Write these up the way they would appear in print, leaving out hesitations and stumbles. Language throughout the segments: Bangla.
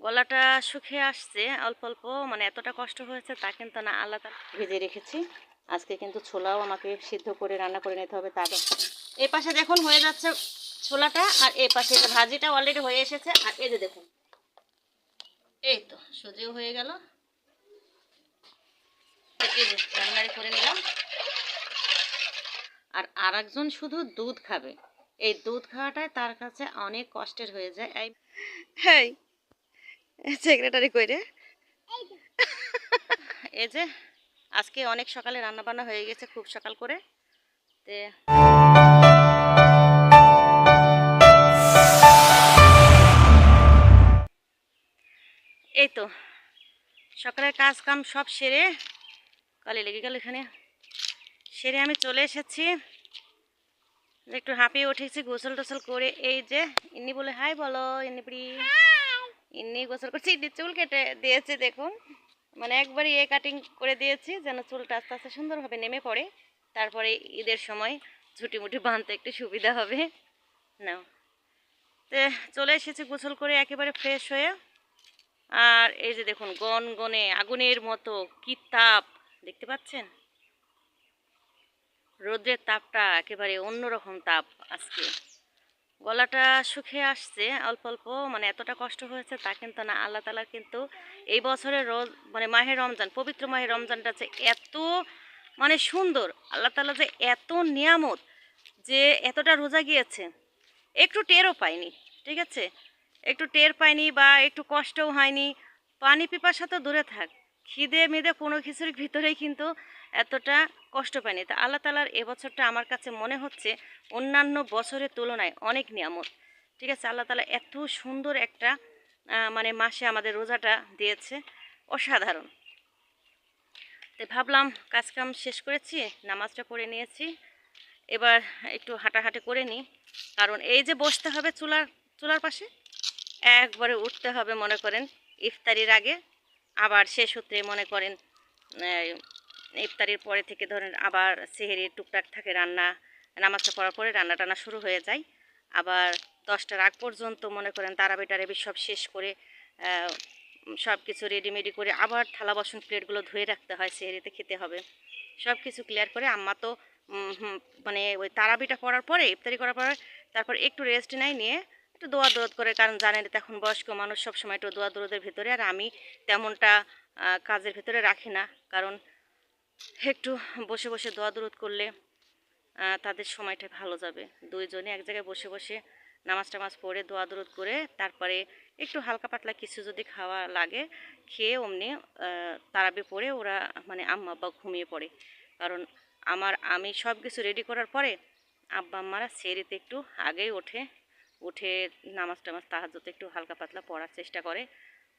গলাটা শুকিয়ে আসছে অল্প অল্প, মানে এতটা কষ্ট হয়েছে তা কিন্তু না। আল্লাহ তাআলা ভেজে রেখেছি। আজকে কিন্তু ছোলাও আমাকে সিদ্ধ করে রান্না করে নিতে হবে। তারপর এই পাশে দেখুন হয়ে যাচ্ছে ছোলাটা, আর এই পাশে ভাজিটা অলরেডি হয়ে এসেছে। আর এই যে দেখুন, এই তো সোজিও হয়ে গেল। এই যে রান্নাড়ি করে নিলাম। আর আরেকজন শুধু দুধ খাবে। এই দুধ খাওয়াটাই তার কাছে অনেক কষ্টের হয়ে যায়। এই হেই সেক্রেটারি কইরে এই যে আজকে অনেক সকালে রান্না বান্না হয়ে গেছে, খুব সকাল করে। তে এই তো সকালের কাজ কাম সব সেরে, কালে লেগে গেল এখানে, সেরে আমি চলে এসেছি। একটু হাঁপিয়ে উঠেছি গোসল টোসল করে। এই যে ইন্নি বলে হাই বলো, ইন্নিপুরি। ইন্নি গোসল করছি, ইন্নি চুল কেটে দিয়েছে দেখুন, মানে একবারই কাটিং করে দিয়েছি যেন চুলটা আস্তে আস্তে সুন্দরভাবে নেমে পড়ে। তারপরে ঈদের সময় ঝুটি মুটি বাঁধতে একটু সুবিধা হবে। না তে চলে এসেছি গোসল করে একেবারে ফ্রেশ হয়ে। আর এই যে দেখুন গনগনে আগুনের মতো কি তাপ দেখতে পাচ্ছেন। রোদ্রের তাপটা একেবারে অন্যরকম তাপ আজকে। গলাটা শুকিয়ে আসছে অল্প অল্প, মানে এতটা কষ্ট হয়েছে তা কিন্তু না। আল্লাহ তাআলা কিন্তু এই বছরের রোজ মানে মাহে রমজান, পবিত্র মাহে রমজানটা যে এত মানে সুন্দর, আল্লাহ তাআলা যে এত নিয়ামত, যে এতটা রোজা গিয়েছে একটু টেরও পাইনি। ঠিক আছে, একটু টের পাইনি বা একটু কষ্টও হয়নি। পানি পিপাসা তো দূরে থাক, খিদে মিদে কোনো কিছুর ভিতরেই কিন্তু এতটা কষ্ট পাইনি। তা আল্লাহ তাআলার এবছরটা আমার কাছে মনে হচ্ছে অন্যান্য বছরের তুলনায় অনেক নিয়ামত। ঠিক আছে, আল্লাহ তাআলা এত সুন্দর একটা মানে মাসে আমাদের রোজাটা দিয়েছে, অসাধারণ। তো ভাবলাম কাজকাম শেষ করেছি, নামাজটা পড়ে নিয়েছি, এবার একটু হাঁটাহাঁটি করে নিই। কারণ এই যে বসতে হবে চুলার পাশে, একবারে উঠতে হবে মনে করেন ইফতারির আগে, আবার শেষ হতে মনে করেন ইফতারির পরে থেকে ধরেন আবার সেহেরির টুকটাক থাকে রান্না, নামাজটা পড়ার পরে রান্না টান্না শুরু হয়ে যায়। আবার 10টার আগ পর্যন্ত মনে করেন তারাবি টারাবি সব শেষ করে সব কিছু রেডিমেডি করে আবার থালা বাসন প্লেটগুলো ধুয়ে রাখতে হয়, সেহেরিতে খেতে হবে। সব কিছু ক্লিয়ার করে আম্মা তো মানে ওই তারাবিটা পড়ার পরে ইফতারি করার পরে তারপর একটু রেস্ট নিয়ে একটু দোয়া দরদ করে, কারণ জানেন তো এখন বয়স্ক মানুষ সবসময় একটু দোয়া দরদের ভিতরে, আর আমি তেমনটা কাজের ভিতরে রাখি না। কারণ একটু বসে বসে দোয়া দরদ করলে তাদের সময়টা ভালো যাবে। দুইজনে এক জায়গায় বসে বসে নামাজ টামাজ পড়ে দোয়া দরদ করে তারপরে একটু হালকা পাতলা কিছু যদি খাওয়া লাগে খেয়ে অমনি তারাবি পড়ে ওরা মানে আম্মা আব্বা ঘুমিয়ে পড়ে। কারণ আমি সব কিছু রেডি করার পরে আব্বা আম্মারা সেরিতে একটু আগেই উঠে নামাজ টামাজ তাহাজ্জুদ একটু হালকা পাতলা পড়ার চেষ্টা করে,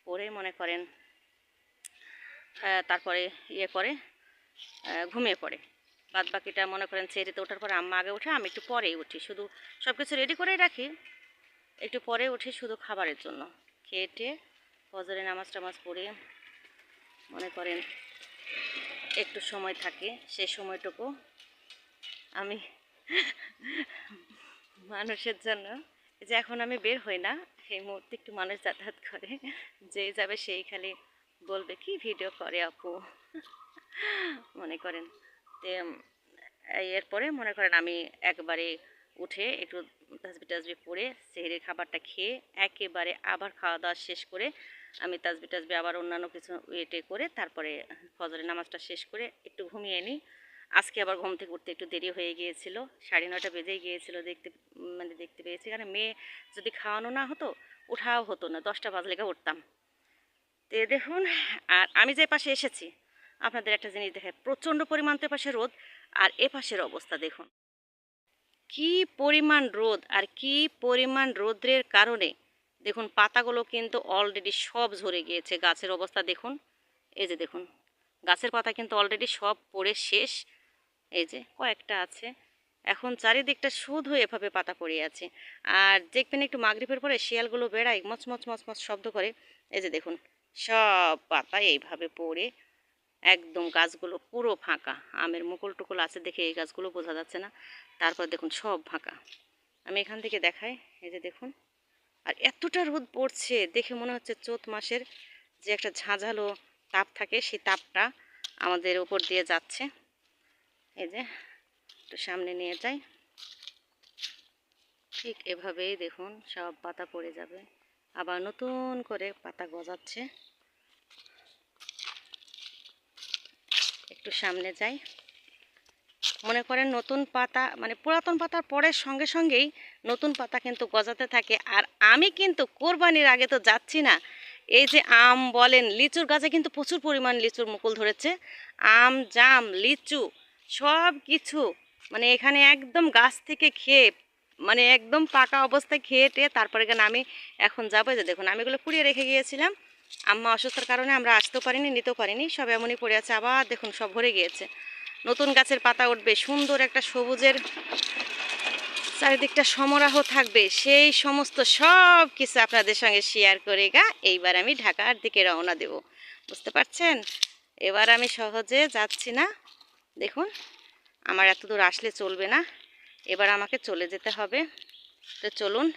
পড়ে মনে করেন তারপরে করে ঘুমিয়ে পড়ে। বাদ বাকিটা মনে করেন সেরিতে ওঠার পরে আম্মা আগে উঠে, আমি একটু পরেই উঠি, শুধু সব কিছু রেডি করেই রাখি, একটু পরে উঠি শুধু খাবারের জন্য। খেয়ে ফজরে নামাজ টামাজ পড়ে মনে করেন একটু সময় থাকে, সেই সময়টুকু আমি মানুষের জন্য, যে এখন আমি বের হই না, এই মুহূর্তে একটু মানুষ যাতায়াত করে, যেই যাবে সেই খালি বলবে কি ভিডিও করে আপু মনে করেন। তে এরপরে মনে করেন আমি একবারে উঠে একটু তাসবি টাসবি পরে সেহরির খাবারটা খেয়ে একেবারে আবার খাওয়া দাওয়া শেষ করে আমি তাসবি টাসবি আবার অন্যান্য কিছু ওয়েটে করে তারপরে ফজরের নামাজটা শেষ করে একটু ঘুমিয়ে নিই। আজকে আবার ঘুম থেকে উঠতে একটু দেরি হয়ে গিয়েছিল, 9:30 বেজেই গিয়েছিল দেখতে পেয়েছি। কারণ মেয়ে যদি খাওয়ানো না হতো ওঠাও হতো না, 10টা বাজলেকে উঠতাম। তো দেখুন, আর আমি যে পাশে এসেছি আপনাদের একটা জিনিস দেখায়, প্রচণ্ড পরিমাণ তো এপাশে রোদ, আর এপাশের অবস্থা দেখুন কি পরিমাণ রোদ, আর কি পরিমাণ রোদ্রের কারণে দেখুন পাতাগুলো কিন্তু অলরেডি সব ঝরে গিয়েছে। গাছের অবস্থা দেখুন, এই যে দেখুন গাছের পাতা কিন্তু অলরেডি সব পড়ে শেষ, এই যে কয়েকটা আছে। এখন চারিদিকটা শুধু এভাবে পাতা পড়ে আছে। আর দেখবেন একটু মাগরিবের পরে শিয়ালগুলো বেড়ায় মচমচ মচমচ শব্দ করে, এই যে দেখুন সব পাতা এইভাবে পড়ে একদম গাছগুলো পুরো ফাঁকা। আমের মুকুল টুকুল আছে দেখে এই গাছগুলো বোঝা যাচ্ছে না, তারপর দেখুন সব ফাঁকা। আমি এখান থেকে দেখাই, এই যে দেখুন আর এতটা রোদ পড়ছে দেখে মনে হচ্ছে চৈত মাসের যে একটা ঝাঁঝালো তাপ থাকে সেই তাপটা আমাদের উপর দিয়ে যাচ্ছে। এই যে একটু সামনে নিয়ে যাই, ঠিক এভাবেই দেখুন সব পাতা পড়ে যাবে, আবার নতুন করে পাতা গজাচ্ছে। একটু সামনে যাই, মনে করেন নতুন পাতা মানে পুরাতন পাতার পরের সঙ্গে সঙ্গেই নতুন পাতা কিন্তু গজাতে থাকে। আর আমি কিন্তু কোরবানির আগে তো যাচ্ছি না, এই যে আম বলেন, লিচুর গাছে কিন্তু প্রচুর পরিমাণ লিচুর মুকুল ধরেছে। আম, জাম, লিচু সব কিছু মানে এখানে একদম গাছ থেকে খেয়ে মানে একদম পাকা অবস্থায় খেয়ে টেয়ে তারপরে কেন আমি এখন যাবো। যে দেখুন আমি এগুলো পুড়িয়ে রেখে গিয়েছিলাম, আম্মা অসুস্থতার কারণে আমরা আসতেও পারিনি, নিতেও পারিনি, সব এমনই পড়ে আছে। আবার দেখুন সব ভরে গিয়েছে, নতুন গাছের পাতা উঠবে, সুন্দর একটা সবুজের চারিদিকটা সমারোহ থাকবে, সেই সমস্ত সব কিছু আপনাদের সঙ্গে শেয়ার করে এইবার আমি ঢাকার দিকে রওনা দেব। বুঝতে পারছেন, এবার আমি সহজে যাচ্ছি না। দেখুন আমার এত দূর আসলে চলবে না, এবার আমাকে চলে যেতে হবে। তো চলুন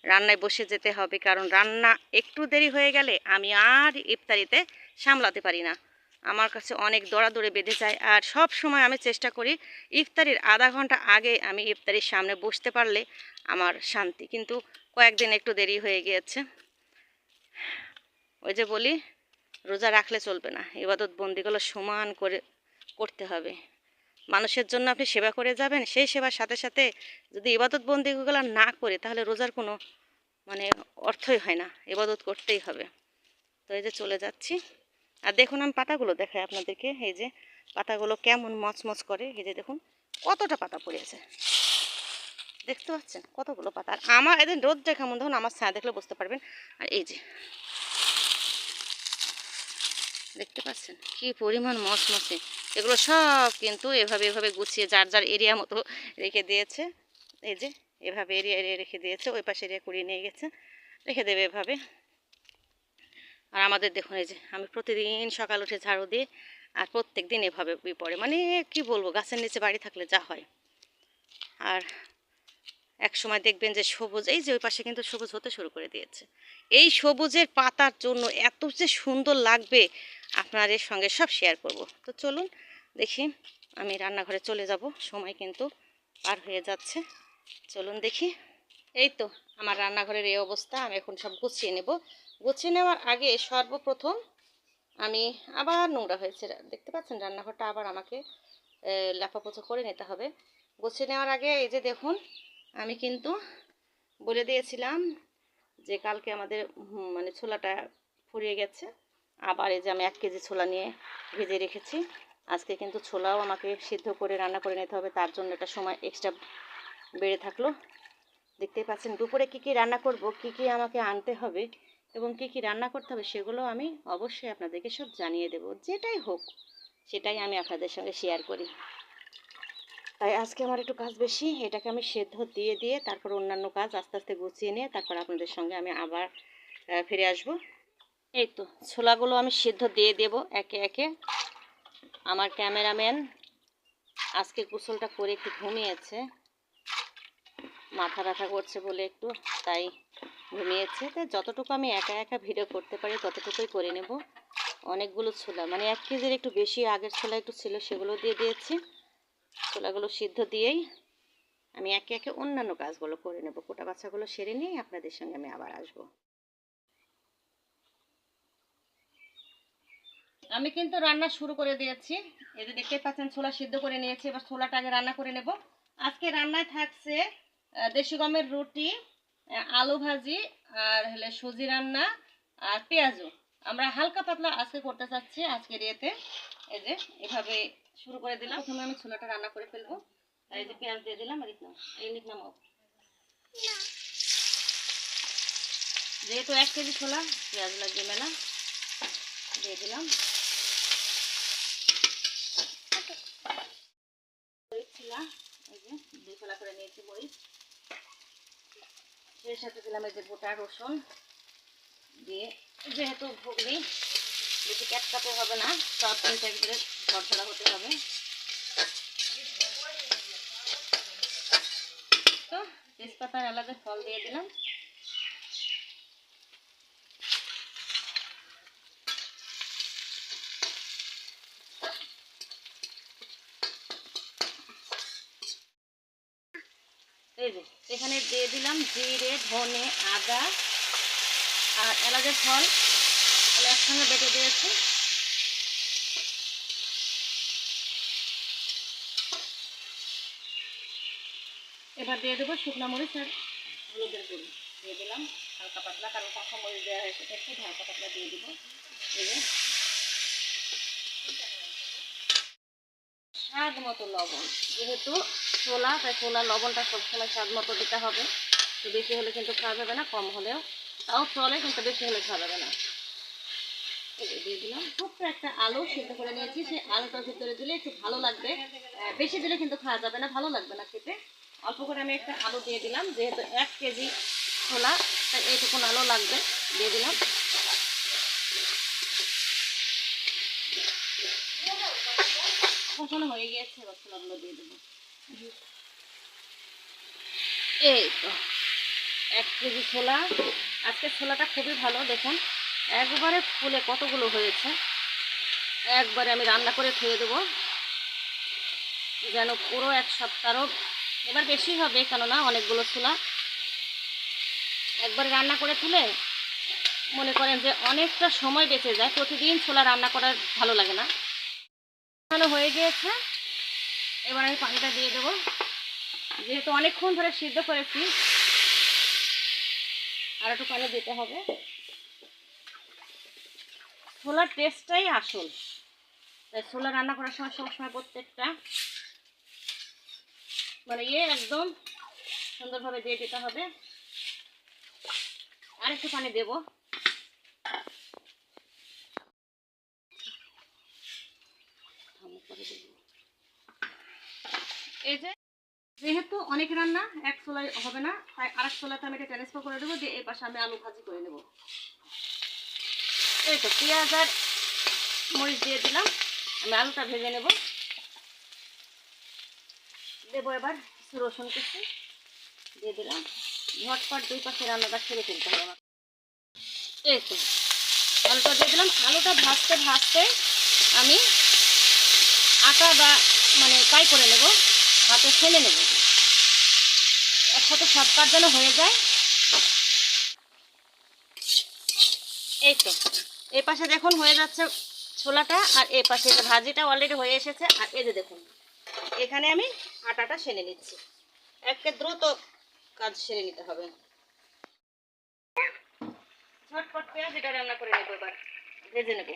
রান্নায় বসে যেতে হবে, কারণ রান্না একটু দেরি হয়ে গেলে আমি আর ইফতারিতে সামলাতে পারি না, আমার কাছে অনেক দৌড়াদৌড়ি বেঁধে যায়। আর সব সময় আমি চেষ্টা করি ইফতারির আধা ঘন্টা আগে আমি ইফতারির সামনে বসতে পারলে আমার শান্তি, কিন্তু কয়েকদিন একটু দেরি হয়ে গিয়েছে। ওই যে বলি রোজা রাখলে চলবে না, ইবাদত বন্দিগুলো সমান করে করতে হবে। মানুষের জন্য আপনি সেবা করে যাবেন, সেই সেবার সাথে সাথে যদি ইবাদত বন্দিগুলো না করে তাহলে রোজার কোনো মানে অর্থই হয় না, ইবাদত করতেই হবে। তো এই যে চলে যাচ্ছি। আর দেখুন আমি পাতাগুলো দেখাই আপনাদেরকে, এই যে পাতাগুলো কেমন মচমচ করে, এই যে দেখুন কতটা পাতা পড়েছে, দেখতে পাচ্ছেন কতগুলো পাতা। আর আমার এদিন রোদটা কেমন দেখুন, আমার ছায়া দেখলে বুঝতে পারবেন। আর এই যে দেখতে পাচ্ছেন কি পরিমাণ মচমচে, এগুলো সব কিন্তু এভাবে এভাবে গুছিয়ে যার যার এরিয়া মতো রেখে দিয়েছে। এই যে এভাবে এরিয়া এরিয়া রেখে দিয়েছে, ওই পাশে এরিয়া কুড়িয়ে নিয়ে গেছে, রেখে দেবে এভাবে। আর আমাদের দেখুন এই যে আমি প্রতিদিন সকাল উঠে ঝাড়ু দিই, আর প্রত্যেক দিন এভাবে পড়ে, মানে কি বলবো, গাছের নিচে বাড়ি থাকলে যা হয়। আর এক সময় দেখবেন যে সবুজ, এই যে ওই পাশে কিন্তু সবুজ হতে শুরু করে দিয়েছে, এই সবুজের পাতার জন্য এত যে সুন্দর লাগবে আপনাদের সঙ্গে সব শেয়ার করব। তো চলুন দেখি, আমি রান্নাঘরে চলে যাব, সময় কিন্তু পার হয়ে যাচ্ছে। চলুন দেখি। এই তো আমার রান্নাঘরের এই অবস্থা, আমি এখন সব গুছিয়ে নেব। গুছিয়ে নেওয়ার আগে সর্বপ্রথম আমি আবার নোংরা হয়েছে, দেখতে পাচ্ছেন রান্নাঘরটা আবার আমাকে লেপাপোছা করে নিতে হবে। গুছিয়ে নেওয়ার আগে এই যে দেখুন আমি কিন্তু বলে দিয়েছিলাম যে কালকে আমাদের মানে ছোলাটা ফুরিয়ে গেছে, আবার এই যে আমি 1 কেজি ছোলা নিয়ে ভেজে রেখেছি। আজকে কিন্তু ছোলাও আমাকে সিদ্ধ করে রান্না করে নিতে হবে, তার জন্য একটা সময় এক্সট্রা বেড়ে থাকলো। দেখতেই পাচ্ছেন দুপুরে কি কি রান্না করব, কি কি আমাকে আনতে হবে এবং কি কি রান্না করতে হবে সেগুলো আমি অবশ্যই আপনাদেরকে সব জানিয়ে দেব, যেটাই হোক সেটাই আমি আপনাদের সঙ্গে শেয়ার করি। তাই আজকে আমার একটু কাজ বেশি, এটাকে আমি সেদ্ধ দিয়ে দিয়ে তারপর অন্যান্য কাজ আস্তে আস্তে গুছিয়ে নিয়ে তারপর আপনাদের সঙ্গে আমি আবার ফিরে আসব। এই তো ছোলাগুলো আমি সেদ্ধ দিয়ে দেব একে একে। আমার ক্যামেরাম্যান আজকে গোসলটা করে একটু ঘুমিয়েছে, মাথা ব্যথা করছে বলে একটু, তাই ঘুমিয়েছে। তাই যতটুকু আমি একা একা ভিডিও করতে পারি ততটুকুই করে নেব। অনেকগুলো ছোলা মানে 1 কেজির একটু বেশি, আগের ছোলা একটু ছিল সেগুলো দিয়ে দিয়েছি। ছোলাগুলো সিদ্ধ দিয়েই আমি একে একে অন্যান্য কাজগুলো করে নেব, কোটা বাচ্চাগুলো সেরে নিয়ে আপনাদের সঙ্গে আমি আবার আসব। আমি কিন্তু রান্না শুরু করে দিয়েছি, এই যে দেখতে পাচ্ছেন ছোলা সিদ্ধ করে নিয়েছি, এবার ছোলাটা আগে রান্না করে নেব। আজকে রান্নায় থাকছে দেশি গমের রুটি, আলু ভাজি, আর হলে সুজি রান্না, আর পেঁয়াজু। আমরা হালকা পাতলা আজকে করতে চাচ্ছি আজকের ইয়েতে। এই যে এভাবে শুরু করে দিলাম, প্রথমে আমি ছোলাটা রান্না করে ফেলবো। আর এই যে পেঁয়াজ দিয়ে দিলাম, আর এই নামাও, যেহেতু 1 কেজি ছোলা পেঁয়াজ লাগবে মেলা, দিয়ে দিলাম। এই যে 2 ফোলা করে নিয়েছি মরিচ, এর সাথে দিলাম এই যে গোটা রসুন দিয়ে, যেহেতু ঘুগনি বেশি ক্যাটকাটে হবে না, সব কিন্তু একবারে ঝরঝরা হতে হবে। তো তেজপাতার আলাদা ফল দিয়ে দিলাম, এই যে এখানে দিয়ে দিলাম জিরে, ধনে, আদা আর এলাচের ফল একসঙ্গে বেটে দিয়েছি। এবার দিয়ে দেবো শুকনো মরিচ আর হলুদের গুঁড়ো দিয়ে দিলাম হালকা পাতলা, কারণ কাঁচা মরিচ দেওয়া হয়েছে একটু হালকা পাতলা দিয়ে দিব। স্বাদ মতো লবণ, যেহেতু ছোলা তাই ছোলা লবণটা সবসময় স্বাদ মতো দিতে হবে। তো বেশি হলে কিন্তু খাওয়া যাবে না, কম হলেও তাও চলে, কিন্তু বেশি হলে খাওয়া যাবে না। দিয়ে দিলাম ছোট্ট একটা আলু সিদ্ধ করে নিয়েছি, সেই আলুটার ভিতরে দিলে একটু ভালো লাগবে, বেশি দিলে কিন্তু খাওয়া যাবে না, ভালো লাগবে না খেতে। অল্প করে আমি একটা আলু দিয়ে দিলাম, যেহেতু 1 কেজি ছোলা তাই এইটুকুন আলু লাগবে, দিয়ে দিলাম। কষানো হয়ে গিয়েছে, এবার ছোলাগুলো দিয়ে দেবো। এই তো 1 কেজি ছোলা। আজকে ছোলাটা খুবই ভালো, দেখুন একবারে ফুলে কতগুলো হয়েছে। একবারে আমি রান্না করে খেয়ে দেবো, যেন পুরো 1 সপ্তাহও, এবার বেশি হবে কেননা অনেকগুলো ছোলা একবারে রান্না করে তুলে মনে করেন যে অনেকটা সময় বেঁচে যায়। প্রতিদিন ছোলা রান্না করার ভালো লাগে না। ভালো হয়ে গিয়েছে, এবার আমি পানিটা দিয়ে দেবো। যেহেতু অনেকক্ষণ ধরে সিদ্ধ করেছি আর একটু পানি দিতে হবে। ছোলার টেস্টটাই আসল, তাই ছোলা রান্না করার সময় সবসময় প্রত্যেকটা মানে একদম সুন্দরভাবে দিয়ে দিতে হবে। আর একটু পানি দেবো। এই যে যেহেতু অনেক রান্না এক ছোলাই হবে না, তাই আরেক ছোলাতে আমি এটা ট্রান্সফার করে দেবো, দিয়ে এই পাশে আমি আলু ভাজি করে নেব। এই তো পেঁয়াজ আর মরিচ দিয়ে দিলাম, আমি আলুটা ভেজে নেব। দেবো এবার কিছু রসুন কুচি দিয়ে দিলাম। ঝটপট 2 পাশে রান্নাটা ছেড়ে ফেলতে হবে আমার। এই তো আলুটা দিয়ে দিলাম। আলুটা ভাজতে ভাজতে আমি আটা বা মানে কাই করে নেব, হাতে ফেলে নেব, একসাথে শর্টকাট যেন হয়ে যায়। এই তো এই পাশে দেখুন হয়ে যাচ্ছে ছোলাটা, আর এই পাশে ভাজিটা অলরেডি হয়ে এসেছে। আর এই যে দেখুন এখানে আমি আটাটা সেনে নিচ্ছি, একে দ্রুত কাজ সেরে নিতে হবে। ঝটপট পেঁয়াজ এটা রান্না করে নেবো, এবার ভেজে নেব।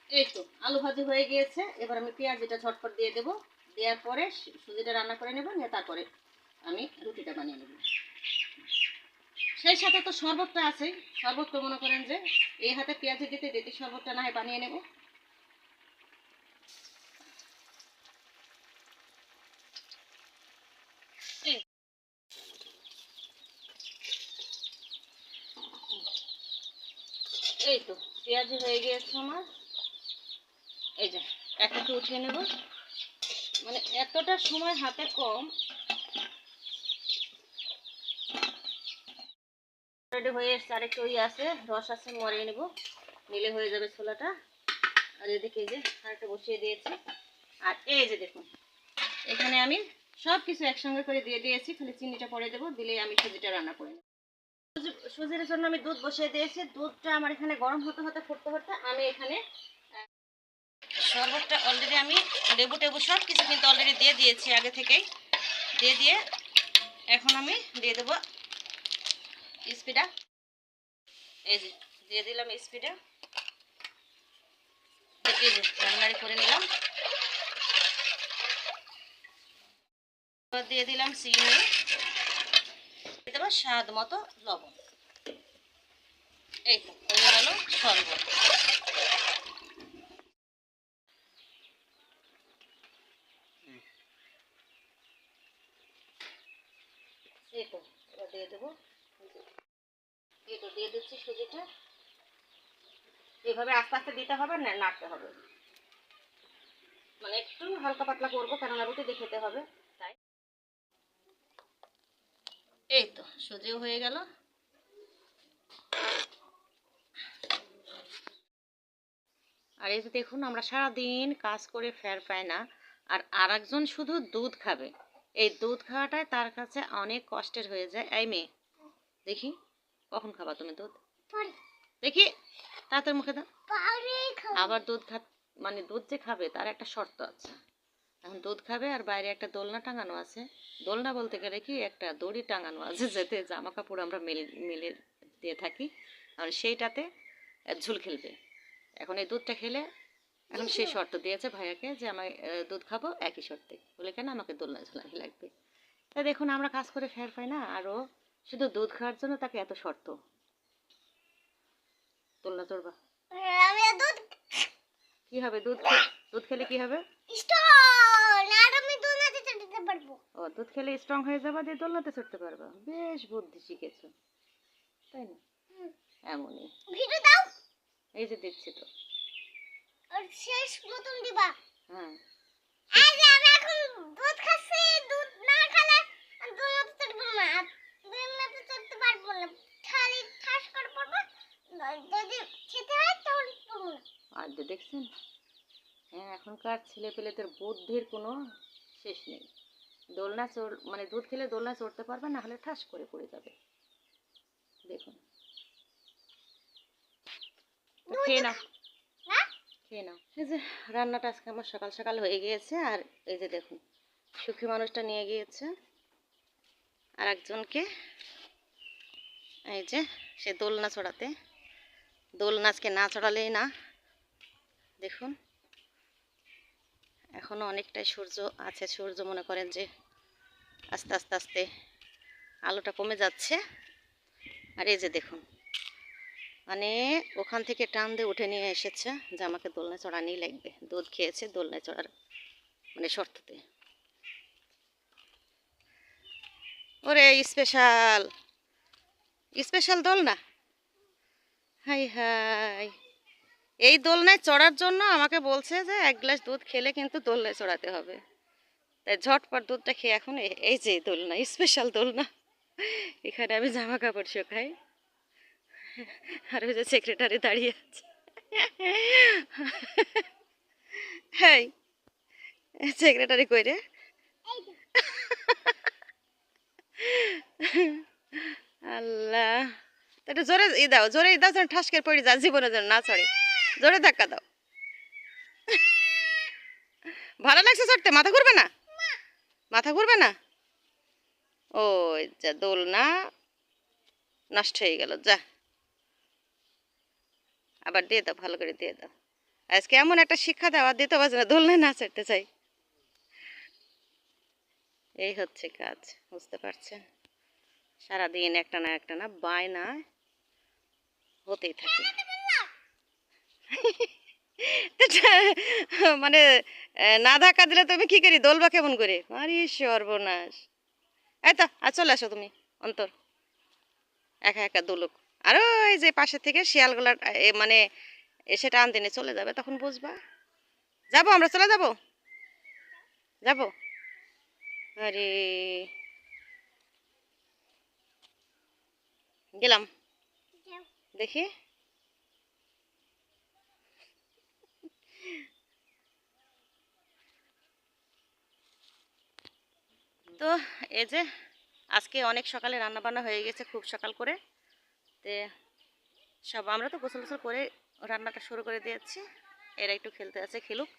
এই তো আলু ভাজি হয়ে গিয়েছে, এবার আমি পেঁয়াজ এটা ঝটপট দিয়ে দেবো। দেওয়ার পরে সুজিটা রান্না করে নেব, নিয়ে তারপরে আমি রুটিটা বানিয়ে নেব। সেই সাথে তো শরবতটা আছে, শরবত তো মনে করেন যে এই হাতে পেঁয়াজ দিতে দিতে শরবতটা না হয় বানিয়ে নেব। এই তো পেঁয়াজ হয়ে গিয়েছে আমার, এই যে একটু উঠিয়ে নেব। মানে এতটা সময় হাতে কম, রেডি হয়ে এসছে। আরেকটু আছে রস আছে, মরিয়ে নেব, নিলে হয়ে যাবে ছোলাটা। আর এদিকে এই যে আরেকটা বসিয়ে দিয়েছি। আর এই যে দেখুন এখানে আমি সব কিছু একসঙ্গে করে দিয়ে দিয়েছি, খালি চিনিটা পরে দেবো, দিলেই আমি সুজিটা রান্না করে নেব। সুজির জন্য আমি দুধ বসিয়ে দিয়েছি, দুধটা আমার এখানে গরম হতে হতে ফুটতে হতে আমি এখানে শরবতটা অলরেডি আমি লেবু টেবু সব কিছু কিন্তু অলরেডি দিয়ে দিয়েছি আগে থেকেই। দিয়ে এখন আমি দিয়ে দেবো স্পিডা। এই যে দিয়ে দিলাম স্পিডা, এই যে রান্নাড়ি করে নিলাম। দিয়ে দিলাম চিনি, দিয়ে দেবো স্বাদ মতো লবণ। এই তো হয়ে গেল শরবত। এই তো এবার দিয়ে দেবো, এই তো দিয়ে দিচ্ছি সুজিটা। এইভাবে আস্তে আস্তে দিতে হবে, নাড়তে হবে, মানে একটু হালকা পাতলা করবো কেননা রুটি খেতে হবে তাই। এই তো সুজিও হয়ে গেল। আর এই যে দেখুন আমরা সারাদিন কাজ করে ফের পাই না, আর আরেকজন শুধু দুধ খাবে, এই দুধ খাওয়াটাই তার কাছে অনেক কষ্টের হয়ে যায়। এই মেয়ে, দেখি কখন খাবা তুমি দুধ? দেখি তাড়াতাড়ি মুখে দাও। আবার দুধ মানে দুধ যে খাবে তার একটা শর্ত আছে। এখন দুধ খাবে আর বাইরে একটা দোলনা টাঙানো আছে। দোলনা বলতে গেলে কি একটা দড়ি টাঙানো আছে, যেতে জামা কাপড় আমরা মেলে দিয়ে থাকি, আর সেইটাতে ঝুল খেলবে। এখন এই দুধটা খেলে, এখন সেই শর্ত দিয়েছে ভাইয়াকে যে আমি দুধ খাবো একই শর্তে, বলে কেন আমাকে দোলনা ঝুলানি লাগবে। তা দেখুন আমরা কাজ করে ফের পাই না, আরও শুধু দুধ খাওয়ার জন্য তাকে এত শর্ত। দোলনা চড়বা কি হবে? দুধ খেলে কি হবে? ও, দুধ খেলে স্ট্রং হয়ে যাবা, দিয়ে দোলনাতে চড়তে পারবা। বেশ বুদ্ধি শিখেছো, তাই না? এমনই ভিডিও দাও, এই যে দিচ্ছি তো। আর শেষ প্রথম দিবা। হ্যাঁ, আজ আমি এখন দুধ খাচ্ছি, দুধ না খেলে আমি দোলনাতে চড়ব না, দোলনাতে চড়তে পারবো না, খালি ঠাস করে পড়বো, যদি খেতে হয় তাহলে পড়বো না। আর দেখছেন, হ্যাঁ, এখনকার ছেলে পেলেদের বুদ্ধির কোনো শেষ নেই। দোলনা মানে দুধ খেলে দোলনা চড়তে পারবে না, হলে ঠাস করে পড়ে যাবে। দেখুন, খেয়ে নাও, খেয়ে নাও। এই যে রান্নাটা আজকে আমার সকাল সকাল হয়ে গিয়েছে। আর এই যে দেখুন, সুখী মানুষটা নিয়ে গিয়েছে আর একজনকে, এই যে সে দোলনা চড়াতে। দোলনা আজকে না চড়ালেই না। দেখুন, এখনো অনেকটাই সূর্য আছে, সূর্য মনে করেন যে আস্তে আস্তে আস্তে আলোটা কমে যাচ্ছে। আর এই যে দেখুন, মানে ওখান থেকে টান দিয়ে উঠে নিয়ে এসেছে যে আমাকে দোলনায় চড়ানোই লাগবে। দুধ খেয়েছে দোলনায় চড়ার মানে শর্ততে। ওরে স্পেশাল স্পেশাল দোলনা, হাই হাই। এই দোলনায় চড়ার জন্য আমাকে বলছে যে এক গ্লাস দুধ খেলে কিন্তু দোলনায় চড়াতে হবে। তাই ঝটপট দুধটা খেয়ে এখন এই যে দোলনা, স্পেশাল দোলনা, এখানে আমি জামা কাপড় শুকাই। আর ওই যে সেক্রেটারি দাঁড়িয়ে আছে, হ্যাঁ সেক্রেটারি কই রে? আল্লাহ, একটু জোরে দাও, জোরে দাও যেন ঠাসকের পড়ে যা, জীবনে যেন না চড়ে। জোরে ধাক্কা দাও। ভালো লাগছে চড়তে? মাথা ঘুরবে না? মাথা ঘুরবে না? ও যা, দোলনা নষ্ট হয়ে গেল, যা আবার দিয়ে দাও, ভালো করে দিয়ে দাও। আজকে এমন একটা শিক্ষা দেওয়া, দিতে পারছে না, দোলনায় না চড়তে চাই। এই হচ্ছে কাজ, বুঝতে পারছেন? সারাদিন একটা না বায়না হতেই থাকে। মানে না ধাক্কা দিলে তুমি কি করি, দোলবা কেমন করে? আরে সর্বনাশ। এই তো আর চলে আসো তুমি অন্তর, একা একা দোলক। আর ওই যে পাশে থেকে শিয়ালগুলা মানে সেটা আনতে নিয়ে চলে যাবে, তখন বুঝবা। যাবো, আমরা চলে যাবো, যাবো। আরে গেলাম, দেখি। তো এই যে আজকে অনেক সকালে রান্না বান্না হয়ে গেছে, খুব সকাল করে। তে সব আমরা তো গোসল গোসল করে রান্নাটা শুরু করে দিয়েছি। এরা একটু খেলতে আছে, খেলুক।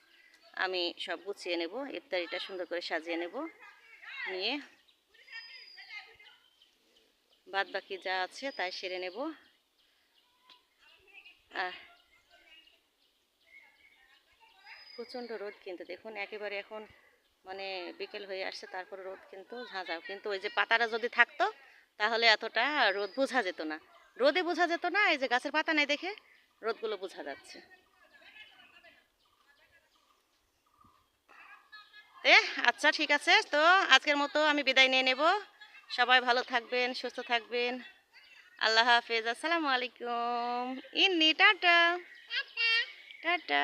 আমি সব গুছিয়ে নেব, ইফতারিটা সুন্দর করে সাজিয়ে নেব, নিয়ে বাদ বাকি যা আছে তাই সেরে নেব। প্রচণ্ড রোদ কিন্তু, দেখুন একেবারে এখন মানে বিকেল হয়ে আসছে, তারপরে রোদ কিন্তু ঝাঁঝাও। কিন্তু ওই যে পাতাটা যদি থাকতো তাহলে এতটা রোদ বোঝা যেত না, রোদে বোঝা যেত না। এই যে গাছের পাতা নেই দেখে রোদগুলো বোঝা যাচ্ছে। আচ্ছা ঠিক আছে, তো আজকের মতো আমি বিদায় নিয়ে নেব। সবাই ভালো থাকবেন, সুস্থ থাকবেন। আল্লাহ হাফেজ, আসসালামু আলাইকুম। ইন্নি টাটা টাটা।